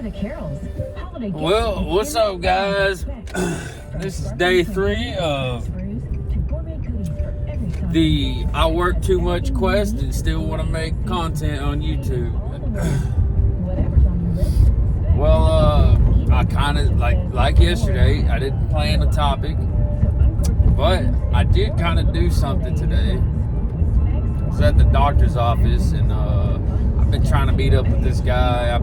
Well, what's up, guys? This is day 3 of the I work too much quest and still want to make content on YouTube. Well, I kind of like yesterday. I didn't plan a topic, but I did kind of do something today. I was at the doctor's office, and I've been trying to meet up with this guy.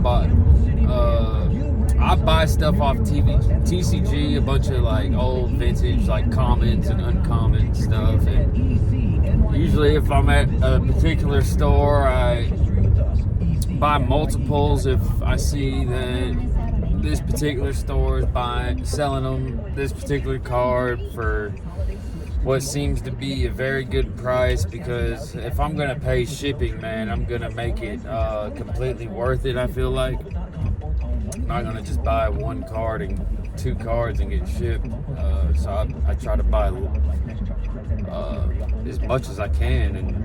I buy stuff off TCG, a bunch of like old vintage, like commons and uncommon stuff. And usually, if I'm at a particular store, I buy multiples if I see that this particular store is selling them this particular card for what seems to be a very good price, because if I'm gonna pay shipping, man, I'm gonna make it completely worth it. I feel like I'm not gonna just buy one card and 2 cards and get shipped. So I try to buy as much as I can, and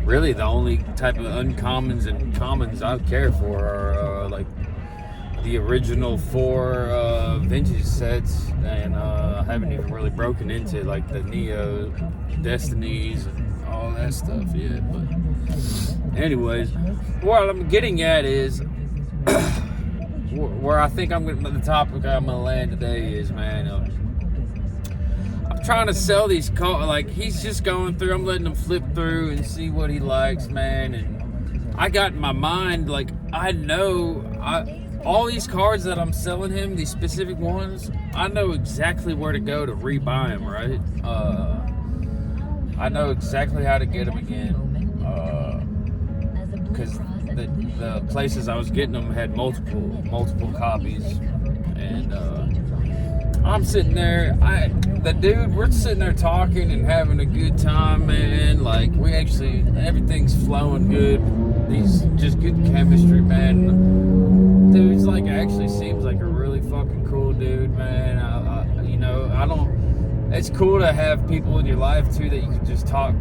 really the only type of uncommons and commons I care for are like the original 4 vintage sets, and I haven't even really broken into like the Neo Destinies and all that stuff yet. But anyways, what I'm getting at is where I think the topic I'm gonna land today is, man, I'm trying to sell these cards. Like, he's just going through, I'm letting him flip through and see what he likes, man. And I got in my mind, like, I know all these cards that I'm selling him, these specific ones, I know exactly where to go to rebuy them, right? I know exactly how to get them again, because the places I was getting them had multiple copies. And I'm sitting there, we're sitting there talking and having a good time, man. Like, everything's flowing good. These just good chemistry, man. Dude's like, actually seems like a really fucking cool dude, man. It's cool to have people in your life too that you can just talk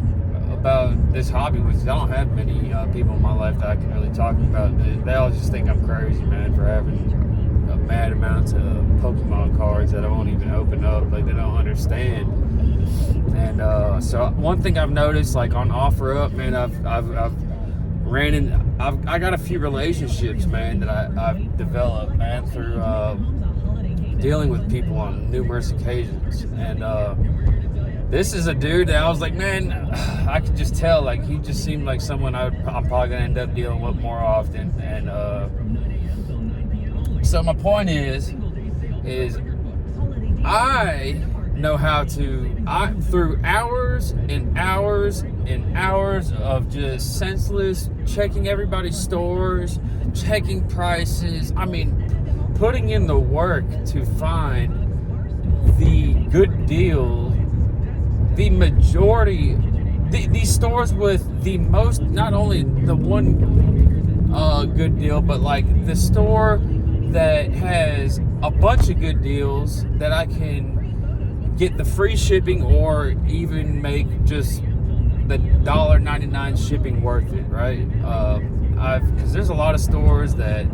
about this hobby with. I don't have many people in my life that I can really talk about. They all just think I'm crazy, man, for having mad amounts of Pokemon cards that I won't even open up. Like, they don't understand. And so one thing I've noticed, like on OfferUp, man, I got a few relationships, man, that I've developed, man, through dealing with people on numerous occasions. And this is a dude that I was like, man, I could just tell, like, he just seemed like someone I'm probably gonna end up dealing with more often. And so my point is I know how to, through hours and hours and hours of just senseless checking everybody's stores, checking prices, I mean, putting in the work to find the good deal, the majority, these stores with the most, not only the one good deal, but like the store that has a bunch of good deals that I can get the free shipping or even make just the $1.99 shipping worth it, right? Because there's a lot of stores that,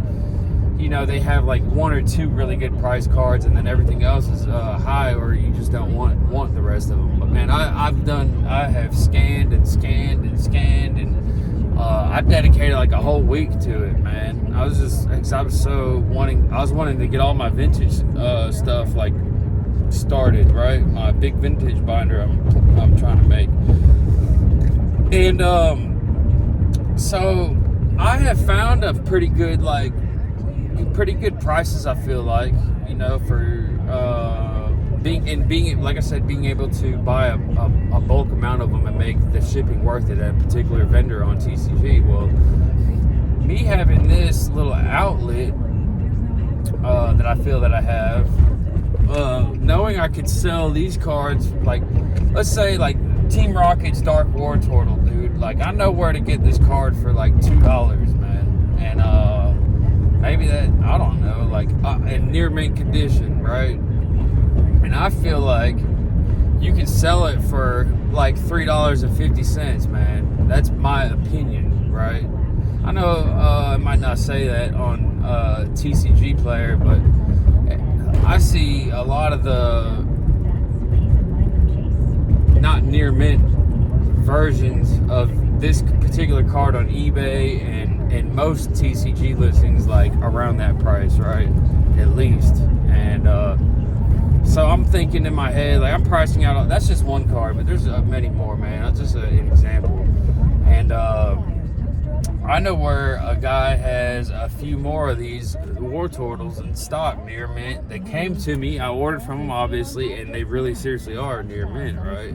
you know, they have like 1 or 2 really good price cards, and then everything else is high, or you just don't want the rest of them. But man, I have scanned, and I dedicated like a whole week to it, man. I was wanting to get all my vintage stuff like started, right? My big vintage binder I'm trying to make. And so I have found a pretty good prices, I feel like, you know, for being like I said, being able to buy a bulk amount of them and make the shipping worth it at a particular vendor on TCG. Well, me having this little outlet that I feel that I have, knowing I could sell these cards, like, let's say like Team Rocket's Dark War Turtle, dude, like, I know where to get this card for like $2, man. And maybe that, I don't know, like in near mint condition, right? And I feel like you can sell it for like $3.50, man. That's my opinion, right? I know I might not say that on a TCG player, but I see a lot of the not near mint versions of this particular card on eBay and most TCG listings like around that price, right? At least. And so I'm thinking in my head, like I'm pricing out, that's just one card, but there's many more, man. That's just an example. And I know where a guy has a few more of these War Turtles in stock near mint. They came to me, I ordered from them obviously, and they really seriously are near mint, right?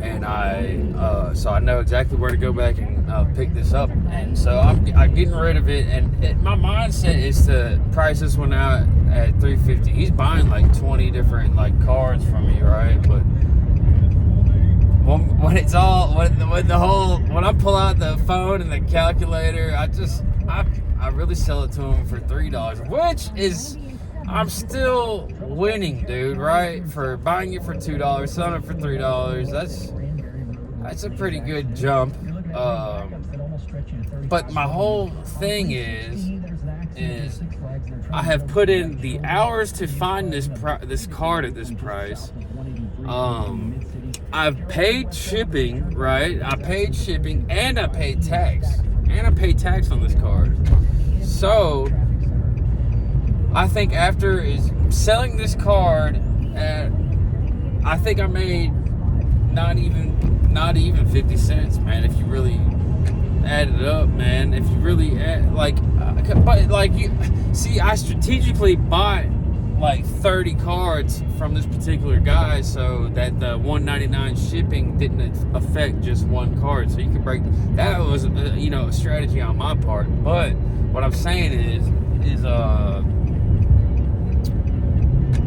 And so I know exactly where to go back and pick this up. And so I'm getting rid of it. And my mindset is to price this one out at $350. He's buying like 20 different like cards from me, right? But when it's all when I pull out the phone and the calculator, I really sell it to him for $3, which is, I'm still winning, dude, right? For buying it for $2, selling it for $3. That's a pretty good jump. But my whole thing is I have put in the hours to find this card at this price. I've paid shipping, right? I paid shipping and I paid tax. And I paid tax on this card. So I think after selling this card I think I made not even 50 cents, man, if you really add it up, man. If you really add, I strategically bought like 30 cards from this particular guy so that the $1.99 shipping didn't affect just one card. So you can break that was a strategy on my part. But what I'm saying is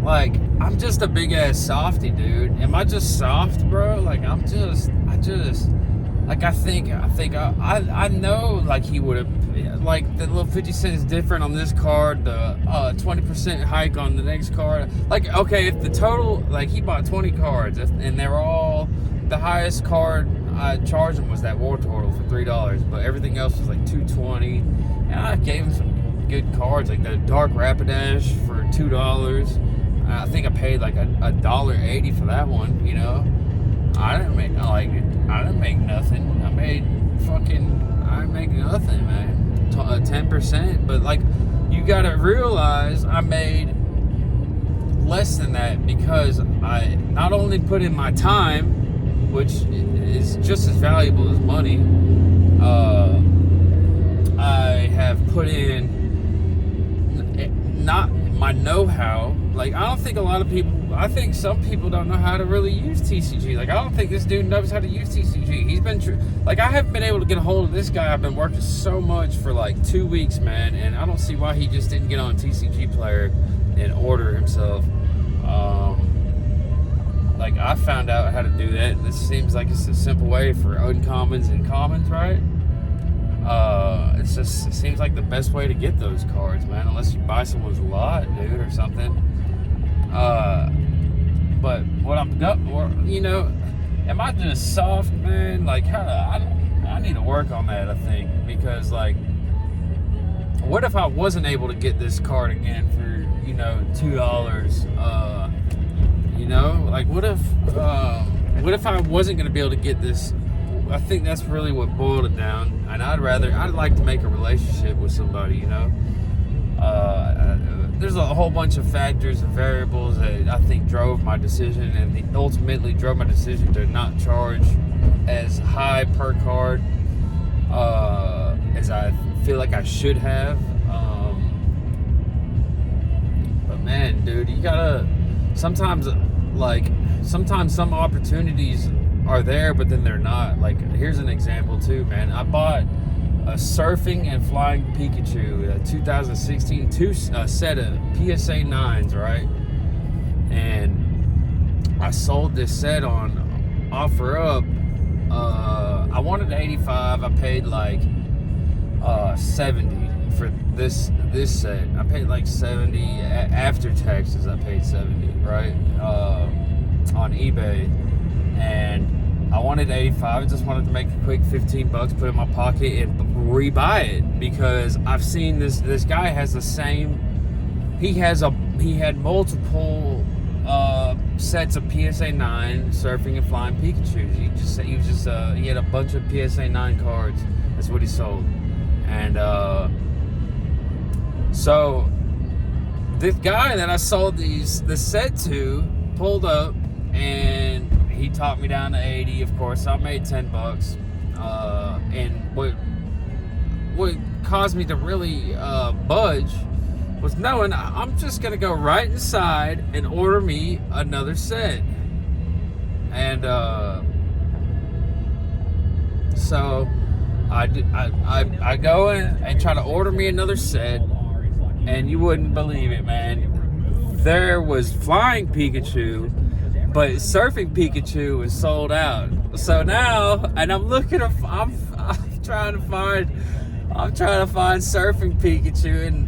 like I'm just a big ass softy, dude. Am I just soft, bro? Like I know like he would have, like the little 50 cents different on this card, the 20% hike on the next card. Like, okay, if the total, like he bought 20 cards and they were all, the highest card I charged him was that War Turtle for $3, but everything else was like $2.20, and I gave him some good cards like the Dark Rapidash for $2. I think I paid like $1.80 for that one. I didn't make nothing. I didn't make nothing, man. 10%, but like you gotta realize I made less than that because I not only put in my time, which is just as valuable as money. I have put in not my know-how. Like, I don't think a lot of people, I think some people don't know how to really use TCG. Like, I don't think this dude knows how to use TCG. He's been, like, I haven't been able to get a hold of this guy. I've been working so much for like 2 weeks, man, and I don't see why he just didn't get on TCG Player and order himself. Like, I found out how to do that. This seems like it's a simple way for uncommons and commons, right? It seems like the best way to get those cards, man, unless you buy someone's lot, dude, or something. But what am I just soft, man? Like, I need to work on that, I think, because, like, what if I wasn't able to get this card again for, $2? Like, what if I wasn't going to be able to get this? I think that's really what boiled it down. And I'd like to make a relationship with somebody, There's a whole bunch of factors and variables that I think drove my decision, and ultimately drove my decision to not charge as high per card as I feel like I should have. But man, dude, you gotta sometimes some opportunities are there, but then they're not. Like, here's an example too, man. I bought a Surfing and Flying Pikachu, 2016 set of PSA 9s, right? And I sold this set on OfferUp. I wanted 85. I paid like 70 for this set. I paid like 70 after taxes. I paid 70, right? On eBay. And I wanted 85. I just wanted to make a quick $15, put it in my pocket, and rebuy it, because I've seen this guy has the same. He had multiple sets of PSA 9 Surfing and Flying Pikachus. He had a bunch of PSA 9 cards. That's what he sold. And so this guy that I sold the set to pulled up, and he talked me down to 80. Of course, I made $10. And what caused me to really budge was knowing I'm just gonna go right inside and order me another set. And so I go in and try to order me another set, and you wouldn't believe it, man. There was Flying Pikachu, but Surfing Pikachu was sold out. So now, and I'm trying to find Surfing Pikachu, and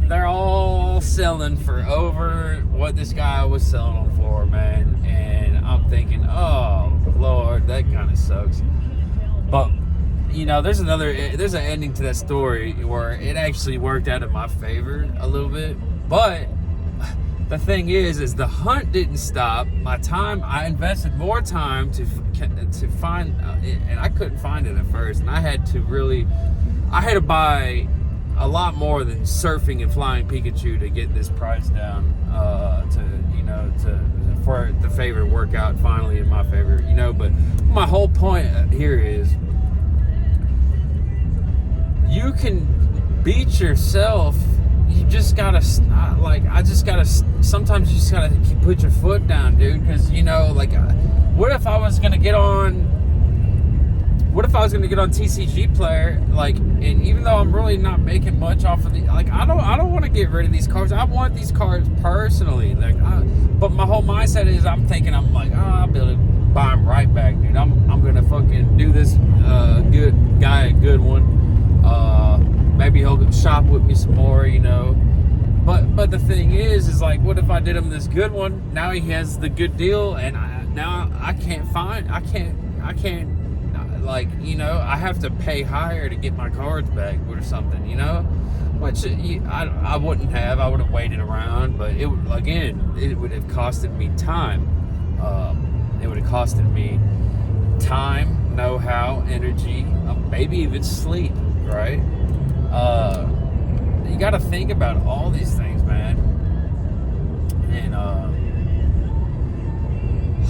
they're all selling for over what this guy was selling them for, man. And I'm thinking, oh Lord, that kind of sucks. But there's an ending to that story where it actually worked out in my favor a little bit. But the thing is the hunt didn't stop. I invested more time to find, and I couldn't find it at first. And I had to buy a lot more than Surfing and Flying Pikachu to get this price down, for the favor to work out finally in my favor, But my whole point here is, you can beat yourself. You just gotta, sometimes you just gotta put your foot down, dude. Because, what if I was gonna get on TCG Player, and even though I'm really not making much off of I don't want to get rid of these cards. I want these cards personally. But my whole mindset is, I'll be able to buy them right back, dude. I'm gonna fucking do this good guy a good one. Maybe he'll shop with me some more, But the thing is what if I did him this good one? Now he has the good deal, and I have to pay higher to get my cards back or something, Which I wouldn't have. I would have waited around, but it would have costed me time. It would have costed me time, know-how, energy, maybe even sleep, right? You got to think about all these things, man. And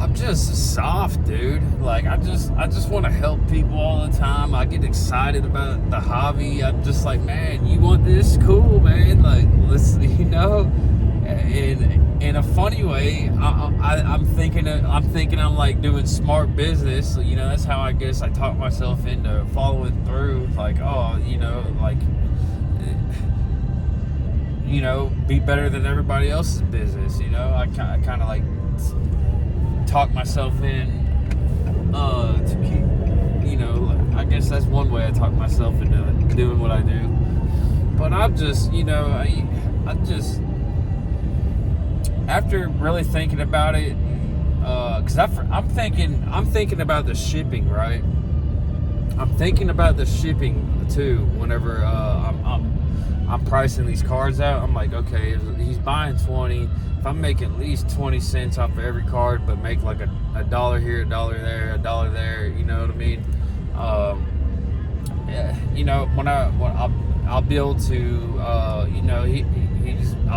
I'm just soft, dude. I just want to help people all the time. I get excited about the hobby. I'm just like, man, you want this? Cool, man. Let's, And in a funny way, I'm thinking I'm doing smart business. That's how I guess I talk myself into following through. Be better than everybody else's business. I kind of talk myself in to keep. I guess that's one way I talk myself into doing what I do. But I'm just, after really thinking about it, because I'm thinking about the shipping, right? I'm thinking about the shipping too. Whenever I'm pricing these cards out, I'm like, okay, he's buying 20. If I'm making at least 20 cents off of every card, but make a dollar here, a dollar there, a dollar there, you know what I mean? I'll be able to, I'll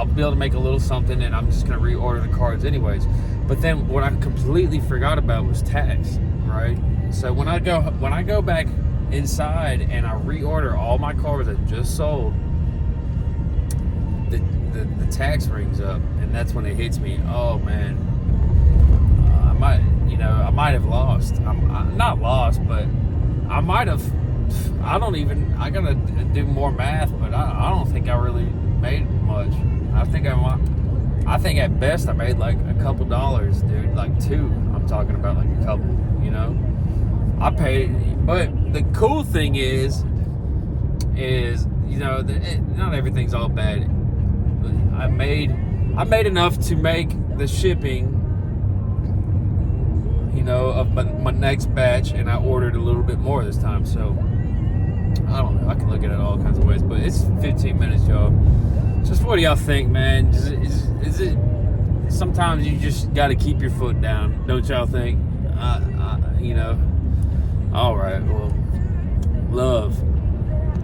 be able to make a little something, and I'm just gonna reorder the cards anyways. But then what I completely forgot about was tax, right? So when I go back inside and I reorder all my cards I just sold, the tax rings up, and that's when it hits me. Oh man, I might have lost. I'm not lost, but I might have. I gotta do more math, but I don't think I really made much. I think at best I made a couple dollars, dude. Two. I'm talking about a couple. I paid, but the cool thing is not everything's all bad. I made enough to make the shipping, of my next batch, and I ordered a little bit more this time. So I don't know. I can look at it all kinds of ways, but it's 15 minutes, y'all. Just what do y'all think, man? Is it? Sometimes you just got to keep your foot down, don't y'all think? You know. All right. Well, love.